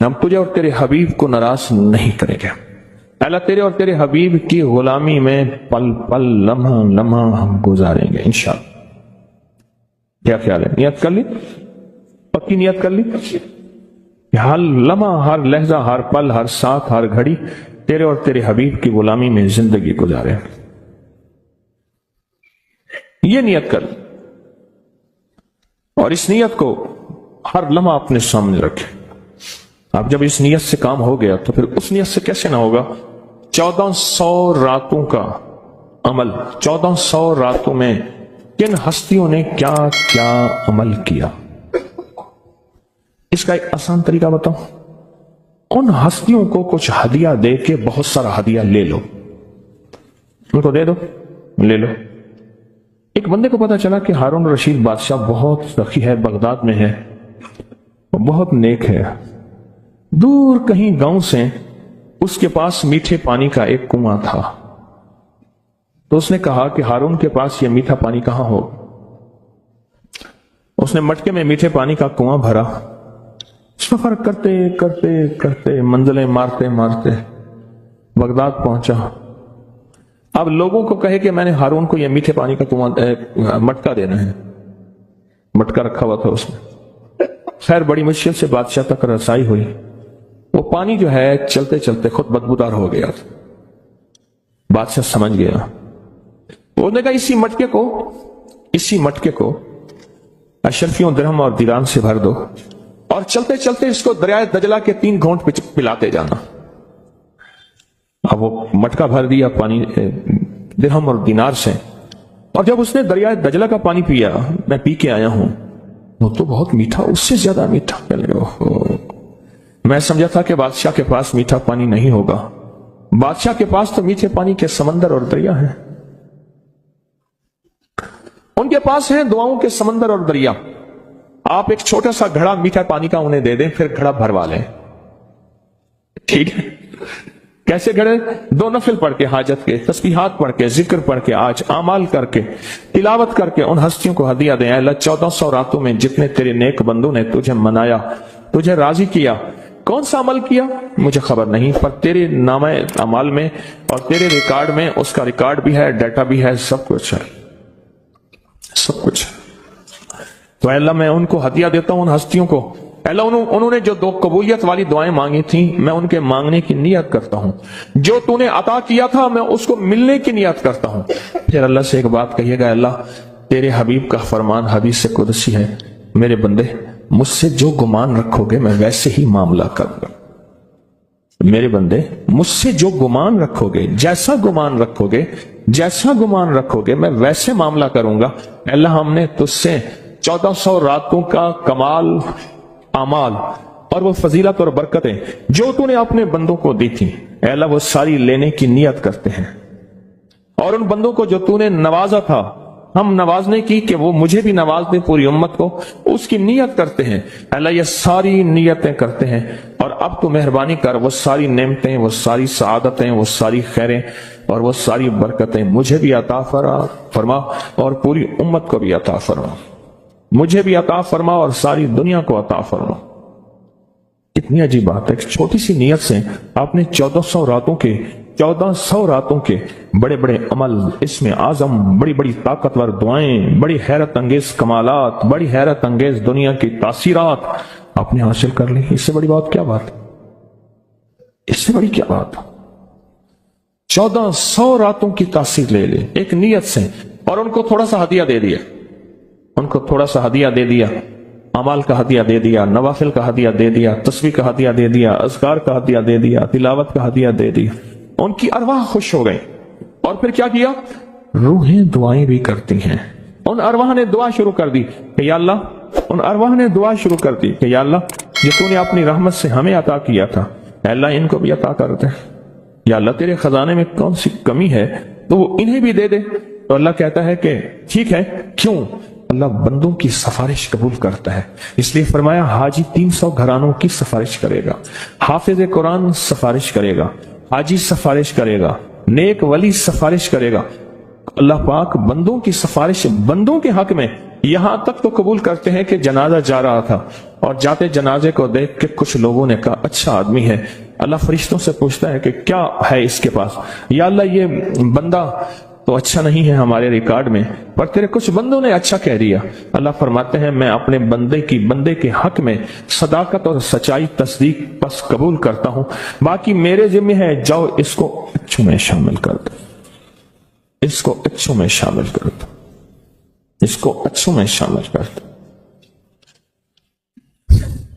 ہم تجھے اور تیرے حبیب کو ناراض نہیں کریں گے۔ اللہ تیرے اور تیرے حبیب کی غلامی میں پل پل لمحہ لمحہ ہم گزاریں گے انشاءاللہ۔ کیا خیال ہے؟ نیت کر لی؟ پکی نیت کر لی کہ ہر لمحہ، ہر لہجہ، ہر پل، ہر ساتھ، ہر گھڑی تیرے اور تیرے حبیب کی غلامی میں زندگی گزارے۔ یہ نیت کر، اور اس نیت کو ہر لمحہ اپنے سامنے رکھے۔ اب جب اس نیت سے کام ہو گیا تو پھر اس نیت سے کیسے نہ ہوگا؟ 1400 راتوں کا عمل، 1400 راتوں میں کن ہستیوں نے کیا کیا عمل کیا، اس کا ایک آسان طریقہ بتاؤں۔ ان ہستیوں کو کچھ ہدیہ دے کے بہت سارا ہدیہ لے لو، ان کو دے دو، لے لو۔ ایک بندے کو پتا چلا کہ ہارون رشید بادشاہ بہت سخی ہے، بغداد میں ہے، وہ بہت نیک ہے۔ دور کہیں گاؤں سے اس کے پاس میٹھے پانی کا ایک کنواں تھا، تو اس نے کہا کہ ہارون کے پاس یہ میٹھا پانی کہاں ہو؟ اس نے مٹکے میں میٹھے پانی کا کنواں بھرا، سفر کرتے کرتے کرتے منزلیں مارتے مارتے بغداد پہنچا۔ اب لوگوں کو کہے کہ میں نے ہارون کو یہ میٹھے پانی کا کنواں مٹکا دینا ہے، مٹکا رکھا ہوا تھا اس میں۔ خیر بڑی مشکل سے بادشاہ تک رسائی ہوئی، وہ پانی جو ہے چلتے چلتے خود بدبودار ہو گیا تھا۔ بادشاہ سمجھ گیا، وہ نے کہا اسی مٹکے کو اشرفیوں درہم اور دیران سے بھر دو، اور چلتے چلتے اس کو دریائے دجلہ کے 3 گھونٹ پلاتے جانا۔ اب وہ مٹکا بھر دیا پانی درہم اور دینار سے، اور جب اس نے دریائے دجلہ کا پانی پیا، میں پی کے آیا ہوں، وہ تو بہت میٹھا، اس سے زیادہ میٹھا۔ میں سمجھا تھا کہ بادشاہ کے پاس میٹھا پانی نہیں ہوگا، بادشاہ کے پاس تو میٹھے پانی کے سمندر اور دریا ہیں، ان کے پاس ہیں دعاؤں کے سمندر اور دریا۔ آپ ایک چھوٹا سا گھڑا میٹھا پانی کا انہیں دے دیں، پھر گھڑا بھروا لیں، ٹھیک ہے؟ کیسے گھڑے؟ 2 نفل پڑھ کے، حاجت کے، تسبیحات پڑھ کے، ذکر پڑھ کے، آج اعمال کر کے، تلاوت کر کے ان ہستیوں کو ہدیہ دیں۔ اللہ 1400 راتوں میں جتنے تیرے نیک بندوں نے تجھے منایا، تجھے راضی کیا، کون سا عمل کیا مجھے خبر نہیں، پر تیرے نامہ اعمال میں اور تیرے ریکارڈ میں اس کا ریکارڈ بھی ہے، ڈیٹا بھی ہے، سب کچھ ہے، سب کچھ۔ تو اے اللہ میں ان کو ہدیہ دیتا ہوں، ان ہستیوں کو۔ اے اللہ انہوں نے جو 2 قبولیت والی دعائیں مانگی تھیں، میں ان کے مانگنے کی نیت کرتا ہوں، جو تو نے عطا کیا تھا میں اس کو ملنے کی نیت کرتا ہوں۔ پھر اللہ سے ایک بات کہیے گا، اللہ تیرے حبیب کا فرمان حدیث قدسی ہے، میرے بندے مجھ سے جو گمان رکھو گے میں ویسے ہی معاملہ کروں گا۔ میرے بندے مجھ سے جو گمان رکھو گے، جیسا گمان رکھو گے، جیسا گمان رکھو گے میں ویسے معاملہ کروں گا۔ اللہ ہم نے تجھ سے 1400 راتوں کا کمال اعمال اور وہ فضیلت اور برکتیں جو تو نے اپنے بندوں کو دی تھی، اے اللہ وہ ساری لینے کی نیت کرتے ہیں، اور ان بندوں کو جو تو نے نوازا تھا ہم نوازنے کی کہ وہ مجھے بھی نواز دے، پوری امت کو، اس کی نیت کرتے ہیں۔ اللہ یہ ساری نیتیں کرتے ہیں، اور اب تو مہربانی کر وہ ساری نعمتیں، وہ ساری سعادتیں، وہ ساری خیریں اور وہ ساری برکتیں مجھے بھی عطا فرما اور پوری امت کو بھی عطا فرما، مجھے بھی عطا فرما اور ساری دنیا کو عطا فرما۔ کتنی عجیب بات ہے، ایک چھوٹی سی نیت سے آپ نے 1400 راتوں کے بڑے بڑے عمل، اس میں اعظم، بڑی بڑی طاقتور دعائیں، بڑی حیرت انگیز کمالات، بڑی حیرت انگیز دنیا کی تاثیرات آپ نے حاصل کر لی۔ اس سے بڑی بات کیا بات؟ اس سے بڑی کیا بات؟ 1400 راتوں کی تاثیر لے لے ایک نیت سے، اور ان کو تھوڑا سا ہدیہ دے دیا، ان کو تھوڑا سا ہدیہ دے دیا، اعمال کا ہدیہ دے دیا، نوافل کا ہدیہ دے دیا، تسبیح کا ہدیہ دے دیا، اذکار کا ہدیہ دے دیا، تلاوت کا ہدیہ دے دیا۔ ان کی ارواح خوش ہو گئی، اور پھر کیا کیا؟ روحیں دعائیں بھی کرتی ہیں۔ ان ارواح نے دعا شروع کر دی کہ یا اللہ، ان ارواح نے دعا شروع کر دی کہ یا اللہ جو تو نے اپنی رحمت سے ہمیں عطا کیا تھا، اے اللہ ان کو بھی عطا کر دے، یا اللہ تیرے خزانے میں کون سی کمی ہے تو وہ انہیں بھی دے دے۔ تو اللہ کہتا ہے کہ ٹھیک ہے، کیوں؟ اللہ بندوں کی سفارش قبول کرتا ہے، اس لیے فرمایا حاجی 300 گھرانوں کی سفارش کرے گا، حافظ قرآن سفارش کرے گا، حاجی سفارش کرے گا، نیک ولی سفارش کرے گا۔ اللہ پاک بندوں کی سفارش بندوں کے حق میں یہاں تک تو قبول کرتے ہیں کہ جنازہ جا رہا تھا اور جاتے جنازے کو دیکھ کے کچھ لوگوں نے کہا اچھا آدمی ہے. اللہ فرشتوں سے پوچھتا ہے کہ کیا ہے اس کے پاس؟ یا اللہ یہ بندہ تو اچھا نہیں ہے ہمارے ریکارڈ میں، پر تیرے کچھ بندوں نے اچھا کہہ دیا. اللہ فرماتے ہیں میں اپنے بندے کے حق میں صداقت اور سچائی تصدیق پس قبول کرتا ہوں، باقی میرے ذمہ ہے، جاؤ اس کو اچھوں میں شامل کر دو، اس کو اچھوں میں شامل کر دو، اس کو اچھوں میں شامل کر دو.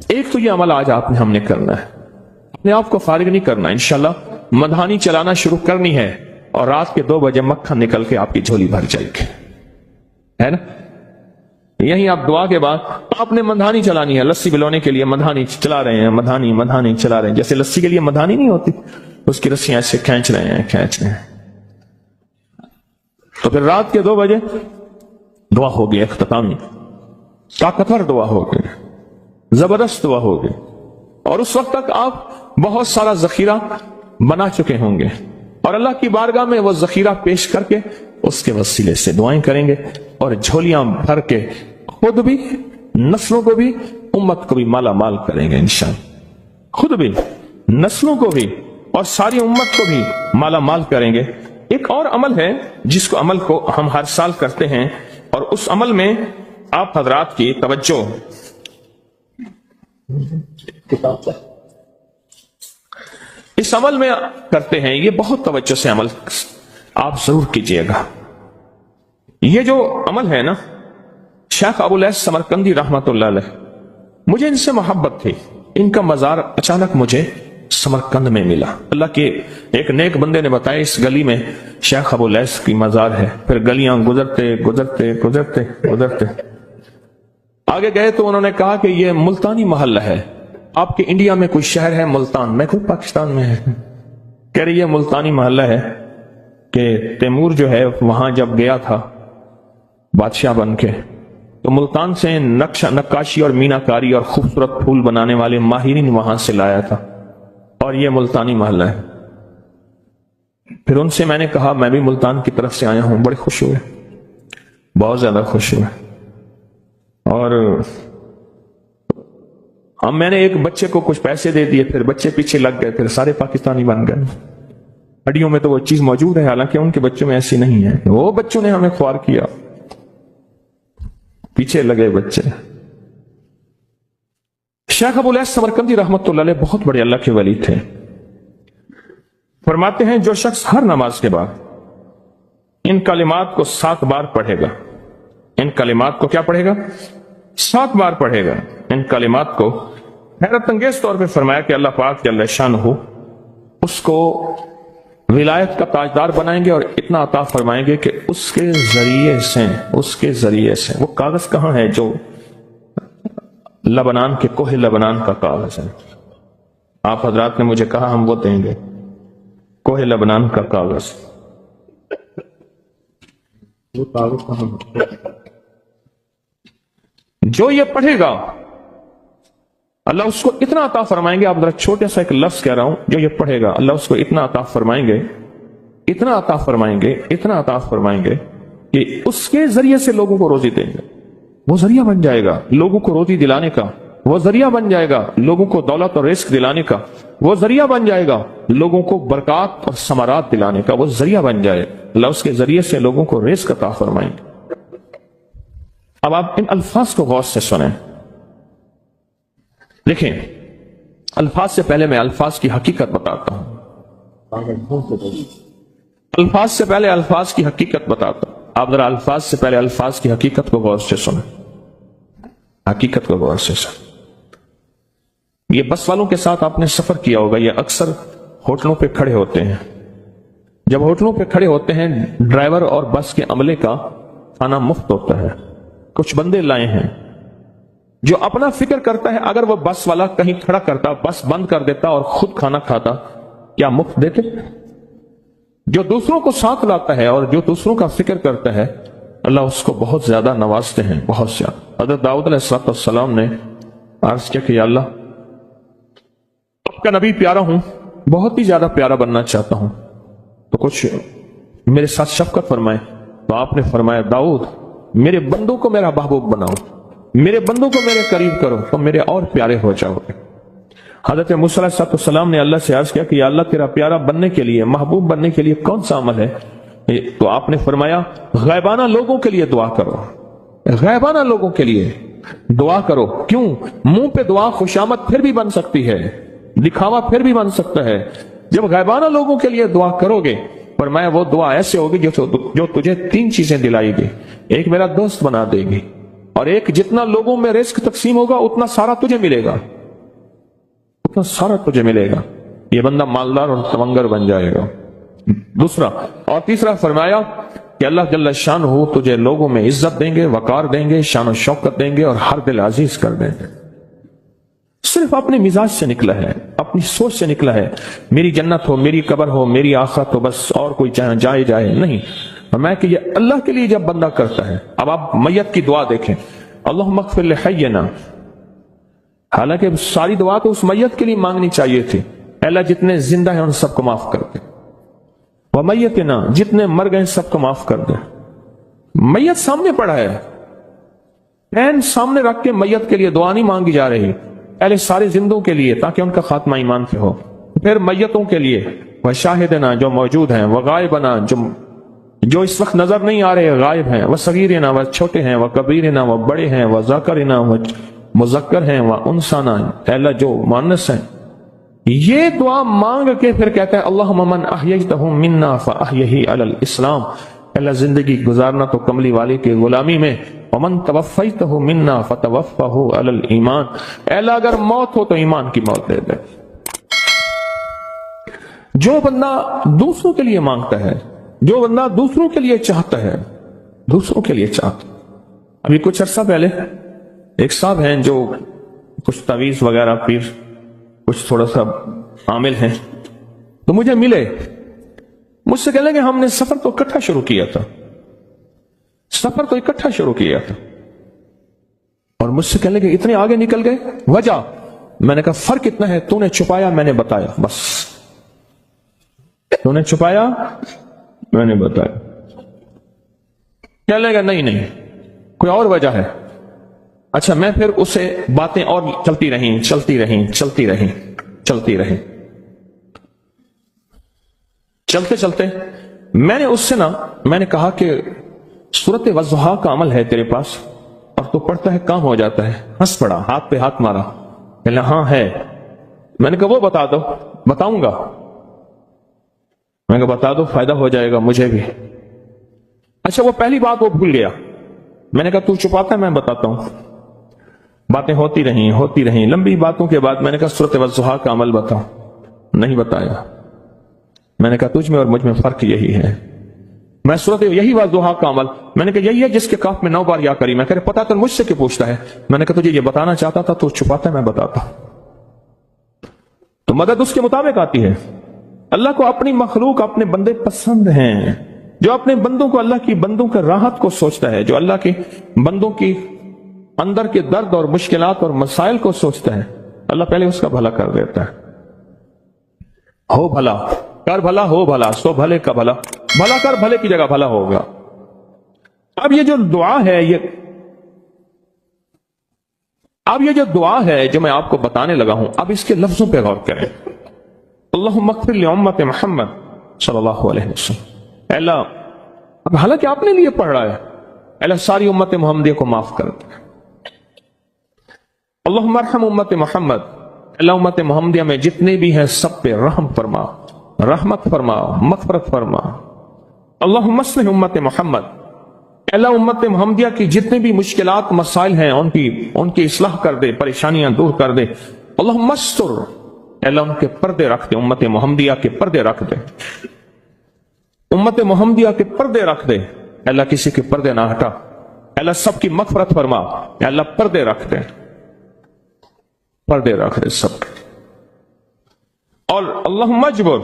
ایک تو یہ عمل آج آپ نے ہم نے کرنا ہے، اپنے آپ کو فارغ نہیں کرنا. انشاءاللہ مدھانی چلانا شروع کرنی ہے اور رات کے 2 بجے مکھن نکل کے آپ کی جھولی بھر جائے گی، ہے نا؟ یہیں آپ دعا کے بعد آپ نے مدھانی چلانی ہے. لسی بلونے کے لیے مدھانی چلا رہے ہیں، مدھانی چلا رہے ہیں، جیسے لسی کے لیے مدھانی نہیں ہوتی، اس کی رسیاں ایسے کھینچ رہے ہیں. تو پھر رات کے 2 بجے دعا ہوگی، اختتامی طاقتور دعا ہوگی، زبردست دعا ہوگی، اور اس وقت تک آپ بہت سارا ذخیرہ بنا چکے ہوں گے اور اللہ کی بارگاہ میں وہ ذخیرہ پیش کر کے اس کے وسیلے سے دعائیں کریں گے اور جھولیاں بھر کے خود بھی، نسلوں کو بھی، امت کو بھی مالا مال کریں گے انشاءاللہ. خود بھی، نسلوں کو بھی اور ساری امت کو بھی مالا مال کریں گے. ایک اور عمل ہے جس کو عمل کو ہم ہر سال کرتے ہیں، اور اس عمل میں آپ حضرات کی توجہ، اس عمل میں کرتے ہیں، یہ بہت توجہ سے عمل آپ ضرور کیجئے گا. یہ جو عمل ہے نا، شیخ ابو الیاس سمرقندی رحمت اللہ علیہ، مجھے ان سے محبت تھی. ان کا مزار اچانک مجھے سمرقند میں ملا. اللہ کے ایک نیک بندے نے بتایا اس گلی میں شیخ ابو الیاس کی مزار ہے. پھر گلیاں گزرتے آگے گئے تو انہوں نے کہا کہ یہ ملتانی محلہ ہے. آپ کے انڈیا میں کوئی شہر ہے ملتان؟ میں کوئی پاکستان میں ہے. کہہ رہی یہ ملتانی محلہ ہے کہ تیمور جو ہے وہاں جب گیا تھا بادشاہ بن کے، تو ملتان سے نقاشی اور مینہ کاری اور خوبصورت پھول بنانے والے ماہرین وہاں سے لایا تھا، اور یہ ملتانی محلہ ہے. پھر ان سے میں نے کہا میں بھی ملتان کی طرف سے آیا ہوں. بڑے خوش ہوئے، بہت زیادہ خوش ہوئے. اور ہم میں نے ایک بچے کو کچھ پیسے دے دیے، پھر بچے پیچھے لگ گئے، پھر سارے پاکستانی بن گئے. ہڈیوں میں تو وہ چیز موجود ہے، حالانکہ ان کے بچوں میں ایسی نہیں ہے. وہ بچوں نے ہمیں خوار کیا، پیچھے لگے بچے. شیخ ابو الیاس سمرقندی رحمت اللہ علیہ بہت بڑے اللہ کے ولی تھے. فرماتے ہیں جو شخص ہر نماز کے بعد ان کلمات کو 7 بار پڑھے گا، ان کلمات کو کیا پڑھے گا؟ 7 بار پڑھے گا. ان کلمات کو حیرت انگیز طور پہ فرمایا کہ اللہ پاک جل شانہ اس کو ولایت کا تاجدار بنائیں گے اور اتنا عطا فرمائیں گے کہ اس کے ذریعے سے وہ کاغذ کہاں ہے جو لبنان کے کوہ لبنان کا کاغذ ہے؟ آپ حضرات نے مجھے کہا ہم وہ دیں گے، کوہ لبنان کا کاغذ. وہ کاغذ کہاں؟ جو یہ پڑھے گا اللہ اس کو اتنا عطا فرمائیں گے. آپ ذرا چھوٹے سا ایک لفظ کہہ رہا ہوں، جو یہ پڑھے گا اللہ اس کو اتنا عطا فرمائیں گے، اتنا عطا فرمائیں گے کہ اس کے ذریعے سے لوگوں کو روزی دیں گے. وہ ذریعہ بن جائے گا لوگوں کو روزی دلانے کا، وہ ذریعہ بن جائے گا لوگوں کو دولت اور رزق دلانے کا، وہ ذریعہ بن جائے گا لوگوں کو برکات اور ثمرات دلانے کا، وہ ذریعہ بن جائے. اللہ اس کے ذریعے سے لوگوں کو رزق عطا فرمائیں گے. اب آپ ان الفاظ کو غور سے سنیں. دیکھیں، الفاظ سے پہلے میں الفاظ کی حقیقت بتاتا ہوں. الفاظ سے پہلے الفاظ کی حقیقت بتاتا ہوں. آپ ذرا الفاظ سے پہلے الفاظ کی حقیقت کو غور سے سنیں. حقیقت کو غور سے سنیں. یہ بس والوں کے ساتھ آپ نے سفر کیا ہوگا. یہ اکثر ہوٹلوں پہ کھڑے ہوتے ہیں. جب ہوٹلوں پہ کھڑے ہوتے ہیں، ڈرائیور اور بس کے عملے کا کھانا مفت ہوتا ہے. کچھ بندے لائے ہیں جو اپنا فکر کرتا ہے اگر وہ بس والا کہیں کھڑا کرتا، بس بند کر دیتا اور خود کھانا کھاتا، کیا مفت دیتے؟ جو دوسروں کو ساتھ لاتا ہے اور جو دوسروں کا فکر کرتا ہے، اللہ اس کو بہت زیادہ نوازتے ہیں، بہت زیادہ. حضرت داؤد علیہ السلام نے عرض کیا کہ یا اللہ، آپ کا نبی پیارا ہوں، بہت ہی زیادہ پیارا بننا چاہتا ہوں، تو کچھ میرے ساتھ شفقت فرمائے. تو آپ نے فرمایا داؤد میرے بندوں کو میرا محبوب بناؤ، میرے بندوں کو میرے قریب کرو تو میرے اور پیارے ہو جاؤ گے۔ حضرت موسیٰ علیہ السلام نے اللہ سے عرض کیا کہ یا اللہ تیرا پیارا بننے کے لیے، محبوب بننے کے لیے کون سا عمل ہے؟ تو آپ نے فرمایا غائبانہ لوگوں کے لیے دعا کرو، غائبانہ لوگوں کے لیے دعا کرو۔ کیوں؟ منہ پہ دعا خوشامد پھر بھی بن سکتی ہے، دکھاوا پھر بھی بن سکتا ہے۔ جب غائبانہ لوگوں کے لیے دعا کرو گے، فرمایا وہ دعا ایسے ہوگی جو تجھے 3 چیزیں دلائے گی۔ ایک میرا دوست بنا دے گی، اور ایک جتنا لوگوں میں رزق تقسیم ہوگا اتنا سارا تجھے ملے گا، اتنا سارا تجھے ملے گا۔ یہ بندہ مالدار اور تمنگر بن جائے گا۔ دوسرا اور تیسرا فرمایا کہ اللہ جل شان ہو تجھے لوگوں میں عزت دیں گے، وقار دیں گے، شان و شوکت دیں گے، اور ہر دل عزیز کر دیں گے۔ صرف اپنے مزاج سے نکلا ہے، اپنی سوچ سے نکلا ہے، میری جنت ہو، میری قبر ہو، میری آخرت ہو، بس اور کوئی جائے جائے نہیں۔ میں کہ یہ اللہ کے لیے جب بندہ کرتا ہے۔ اب آپ میت کی دعا دیکھیں، اللہم اغفر لحینا، حالانکہ ساری دعا تو اس میت کے لیے مانگنی چاہیے تھی، اے اللہ جتنے زندہ ہیں ان سب کو معاف کر دے، ومیتنا، جتنے مر گئے سب کو معاف کر دے۔ میت سامنے پڑا ہے، پین سامنے رکھ کے میت کے لیے دعا نہیں مانگی جا رہی، پہلے سارے زندوں کے لیے تاکہ ان کا خاتمہ ایمان پہ ہو، پھر میتوں کے لیے، وشاہدنا جو موجود ہیں، وغائبنا جو اس وقت نظر نہیں آ رہے غائب ہیں، وصغیرنا وہ چھوٹے ہیں، وکبیرنا وہ بڑے ہیں، وذکرنا وہ مذکر ہیں، وانثانا اے اللہ جو مؤنث ہیں۔ یہ دعا مانگ کے پھر کہتا ہے اللہم من احییتہ منا فاحیہ علی الاسلام، اللہ زندگی گزارنا تو کملی والے کی غلامی میں، ومن توفیتہ منا فتوفہ علی الایمان، اے اللہ اگر موت ہو تو ایمان کی موت دے دے۔ جو بندہ دوسروں کے لیے مانگتا ہے، جو بندہ دوسروں کے لیے چاہتا ہے، دوسروں کے لیے چاہتا ہے۔ ابھی کچھ عرصہ پہلے ایک صاحب ہیں جو کچھ تعویذ وغیرہ پیر کچھ تھوڑا سا عامل ہیں، تو مجھے ملے، مجھ سے کہنے کہ ہم نے سفر تو اکٹھا شروع کیا تھا، سفر تو اکٹھا شروع کیا تھا، اور مجھ سے کہنے کہ اتنے آگے نکل گئے، وجہ؟ میں نے کہا فرق اتنا ہے، تو نے چھپایا میں نے بتایا، بس تو نے چھپایا میں نے بتایا۔ کہنے لگا نہیں کوئی اور وجہ ہے۔ اچھا میں پھر اسے باتیں اور چلتی رہیں چلتے چلتے میں نے اس سے میں نے کہا کہ سورت والضحیٰ کا عمل ہے تیرے پاس اور تو پڑھتا ہے کام ہو جاتا ہے۔ ہنس پڑا، ہاتھ پہ ہاتھ مارا، کہنے ہاں ہے۔ میں نے کہا وہ بتا دو۔ بتاؤں گا؟ میں نے کہا بتا دو، فائدہ ہو جائے گا مجھے بھی۔ اچھا وہ پہلی بات وہ بھول گیا۔ میں نے کہا تو چھپاتا ہے میں بتاتا ہوں۔ باتیں ہوتی رہیں لمبی باتوں کے بعد میں نے کہا سورت والضحیٰ کا عمل بتاؤ، نہیں بتایا۔ میں نے کہا تجھ میں اور مجھ میں فرق یہی ہے، میں سورت یہی والضحیٰ کا عمل، میں نے کہا یہی ہے جس کے کاف میں 9 بار یا کری۔ میں کہہ رہے پتا تو مجھ سے کیوں پوچھتا ہے؟ میں نے کہا تجھے یہ بتانا چاہتا تھا تو چھپاتا ہے میں بتاتا۔ تو مدد اس کے مطابق آتی ہے۔ اللہ کو اپنی مخلوق اپنے بندے پسند ہیں، جو اپنے بندوں کو اللہ کی بندوں کے راحت کو سوچتا ہے، جو اللہ کے بندوں کی اندر کے درد اور مشکلات اور مسائل کو سوچتا ہے، اللہ پہلے اس کا بھلا کر دیتا ہے۔ ہو بھلا کر بھلا، ہو بھلا سو بھلے کا بھلا، بھلا کر بھلے کی جگہ بھلا ہوگا۔ اب یہ جو دعا ہے جو میں آپ کو بتانے لگا ہوں، اب اس کے لفظوں پہ غور کریں۔ اللہم اغفر لامت محمد صلی اللہ علیہ وسلم، اے اللہ، اب حالانکہ آپ نے لیے پڑھ رہا ہے، اے اللہ ساری امت محمدیہ کو معاف کر دے۔ اللہم ارحم امت محمد، اللہ امت محمدیہ میں جتنے بھی ہیں سب پہ رحم فرما، رحمت فرما، مغفرت فرما۔ اللہم اصلح امت محمد، اللہ امت محمدیہ کی جتنے بھی مشکلات مسائل ہیں ان کی اصلاح کر دے، پریشانیاں دور کر دے۔ اللہم استر، اللہ ان کے پردے رکھ دے، امت محمدیہ کے پردے رکھ دے، امت محمدیہ کے پردے رکھ دے، اللہ کسی کے پردے نہ ہٹا، اللہ سب کی مغفرت فرما، اللہ پردے رکھ دے، پردے رکھ دے سب۔ اور اللہم اجبر،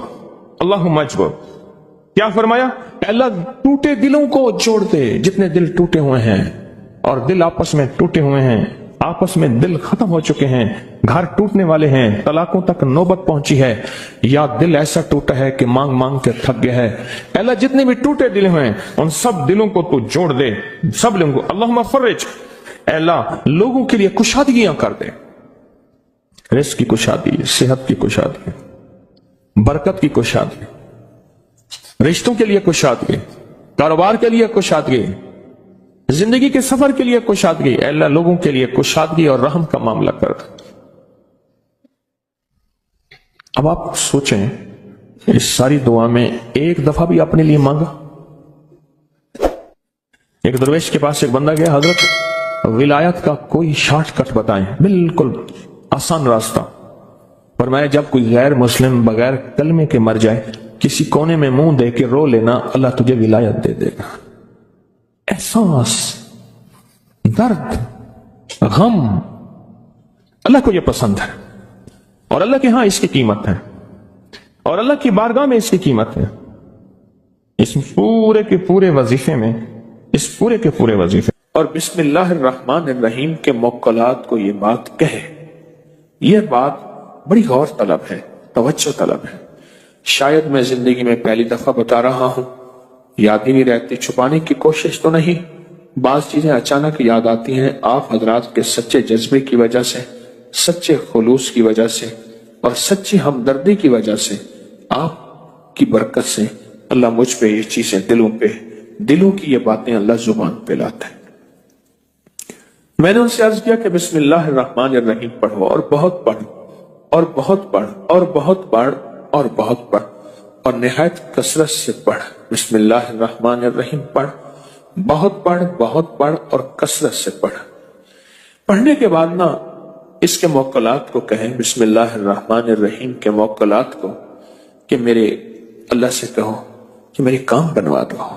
کیا فرمایا؟ اللہ ٹوٹے دلوں کو جوڑ دے، جتنے دل ٹوٹے ہوئے ہیں اور دل آپس میں ٹوٹے ہوئے ہیں آپس میں دل ختم ہو چکے ہیں، گھر ٹوٹنے والے ہیں، طلاقوں تک نوبت پہنچی ہے، یا دل ایسا ٹوٹا ہے کہ مانگ مانگ کے تھک گیا ہے۔ اے اللہ جتنے بھی ٹوٹے دل ہیں ان سب دلوں کو تو جوڑ دے، سب لوگوں کو اللہم فرج، اے اللہ لوگوں کے لیے کشادگیاں کر دے، رزق کی کشادگی، صحت کی کشادگی، برکت کی کشادگی، رشتوں کے لیے کشادگی، کاروبار کے لیے کشادگی، زندگی کے سفر کے لیے کشادگی، اے اللہ لوگوں کے لیے کشادگی اور رحم کا معاملہ کر دے۔ اب آپ سوچیں اس ساری دعا میں ایک دفعہ بھی اپنے لیے مانگا؟ ایک درویش کے پاس ایک بندہ گیا، حضرت ولایت کا کوئی شارٹ کٹ بتائیں، بالکل آسان راستہ۔ فرمایا جب کوئی غیر مسلم بغیر کلمے کے مر جائے، کسی کونے میں منہ دے کے رو لینا، اللہ تجھے ولایت دے دے گا۔ احساس، درد، غم، اللہ کو یہ پسند ہے، اور اللہ کے ہاں اس کی قیمت ہے، اور اللہ کی بارگاہ میں اس کی قیمت ہے۔ اس پورے کے پورے وظیفے میں، اس پورے کے پورے وظیفے اور بسم اللہ الرحمن الرحیم کے موکلات کو یہ بات کہے، یہ بات بڑی غور طلب ہے، توجہ طلب ہے۔ شاید میں زندگی میں پہلی دفعہ بتا رہا ہوں، یاد ہی نہیں رہتی، چھپانے کی کوشش تو نہیں، بعض چیزیں اچانک یاد آتی ہیں آپ حضرات کے سچے جذبے کی وجہ سے، سچے خلوص کی وجہ سے، اور سچی ہمدردی کی وجہ سے، آپ کی برکت سے اللہ مجھ پہ یہ چیزیں دلوں کی یہ باتیں اللہ زبان پہ لاتا ہے۔ میں نے ان سے عرض کیا کہ بسم اللہ الرحمن الرحیم پڑھو، اور بہت پڑھ، اور بہت پڑھ، اور بہت پڑھ، اور بہت پڑھ، اور نہایت کثرت سے پڑھ۔ بسم اللہ الرحمن الرحیم پڑھ، بہت پڑھ، بہت پڑھ، اور کثرت سے پڑھ۔ پڑھنے کے بعد نا اس کے موکلات کو کہیں، بسم اللہ الرحمن الرحیم کے موکلات کو، کہ میرے اللہ سے کہو کہ میری کام بنوا دو۔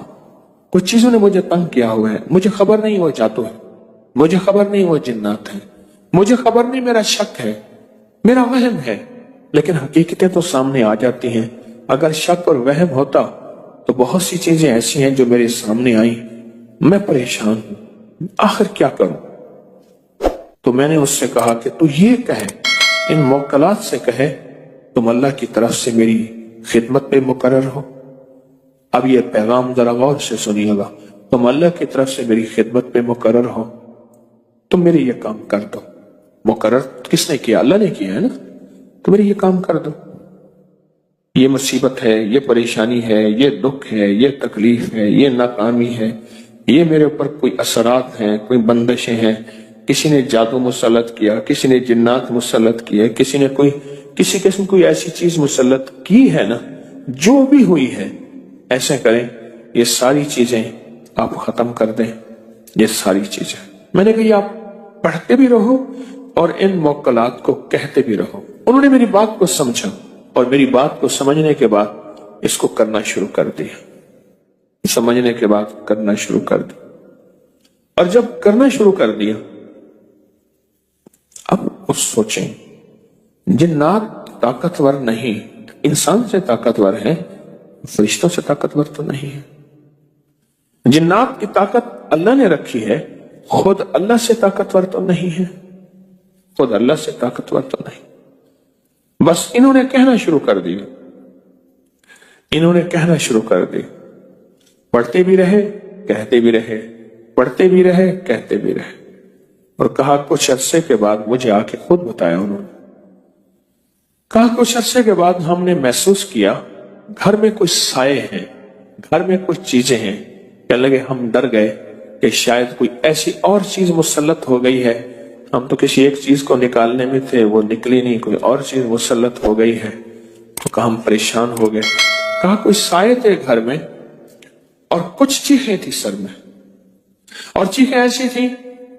کچھ چیزوں نے مجھے تنگ کیا ہوا ہے، مجھے خبر نہیں وہ جادو ہے، مجھے خبر نہیں وہ جنات ہیں، مجھے خبر نہیں میرا شک ہے، میرا وہم ہے، لیکن حقیقتیں تو سامنے آ جاتی ہیں۔ اگر شک اور وہم ہوتا تو بہت سی چیزیں ایسی ہیں جو میرے سامنے آئیں، میں پریشان ہوں، آخر کیا کروں؟ تو میں نے اس سے کہا کہ تو یہ کہے، ان موکلات سے کہے تم اللہ کی طرف سے میری خدمت پہ مقرر ہو۔ اب یہ پیغام ذرا غور سے سنیے گا، تم اللہ کی طرف سے میری خدمت پہ مقرر ہو، تم میری یہ کام کر دو۔ مقرر کس نے کیا؟ اللہ نے کیا ہے نا، تو میری یہ کام کر دو، یہ مصیبت ہے، یہ پریشانی ہے، یہ دکھ ہے، یہ تکلیف ہے، یہ ناکامی ہے، یہ میرے اوپر کوئی اثرات ہیں، کوئی بندشیں ہیں، کسی نے جادو مسلط کیا، کسی نے جنات مسلط کیا، کسی نے کسی قسم کوئی ایسی چیز مسلط کی ہے نا، جو بھی ہوئی ہے، ایسے کریں یہ ساری چیزیں آپ ختم کر دیں، یہ ساری چیزیں۔ میں نے کہا آپ پڑھتے بھی رہو اور ان موکلات کو کہتے بھی رہو۔ انہوں نے میری بات کو سمجھا، اور میری بات کو سمجھنے کے بعد اس کو کرنا شروع کر دیا، سمجھنے کے بعد کرنا شروع کر دیا، اور جب کرنا شروع کر دیا، اب اس سوچیں، جنات طاقتور نہیں، انسان سے طاقتور ہے، فرشتوں سے طاقتور تو نہیں ہے۔ جنات کی طاقت اللہ نے رکھی ہے، خود اللہ سے طاقتور تو نہیں ہے، خود اللہ سے طاقتور تو نہیں۔ بس انہوں نے کہنا شروع کر دی، انہوں نے کہنا شروع کر دی، پڑھتے بھی رہے، کہتے بھی رہے، پڑھتے بھی رہے، کہتے بھی رہے، اور کہا کچھ عرصے کے بعد مجھے آ کے خود بتایا انہوں نے، کہا کچھ عرصے کے بعد ہم نے محسوس کیا گھر میں کچھ سائے ہیں، گھر میں کچھ چیزیں ہیں، کہنے لگے ہم ڈر گئے کہ شاید کوئی ایسی اور چیز مسلط ہو گئی ہے، ہم تو کسی ایک چیز کو نکالنے میں تھے، وہ نکلی نہیں، کوئی اور چیز مسلط ہو گئی ہے، تو کہا ہم پریشان ہو گئے، کہا کوئی سائے تھے گھر میں، اور کچھ چیخیں تھی سر میں، اور چیخیں ایسی تھی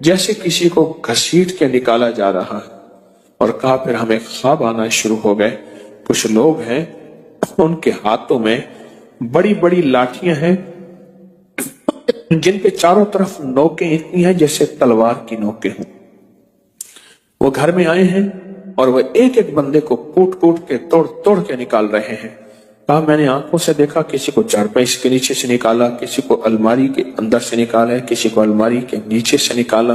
جیسے کسی کو گھسیٹ کے نکالا جا رہا ہے، اور کہا پھر ہمیں خواب آنا شروع ہو گئے، کچھ لوگ ہیں ان کے ہاتھوں میں بڑی بڑی لاٹھیاں ہیں جن کے چاروں طرف نوکیں اتنی ہیں جیسے تلوار کی نوکیں ہوں، وہ گھر میں آئے ہیں اور وہ ایک ایک بندے کو کوٹ کوٹ کے توڑ کے نکال رہے ہیں۔ کہا میں نے آنکھوں سے دیکھا، کسی کو چارپائی کے نیچے سے نکالا، کسی کو الماری کے اندر سے نکالا ہے، کسی کو الماری کے نیچے سے نکالا،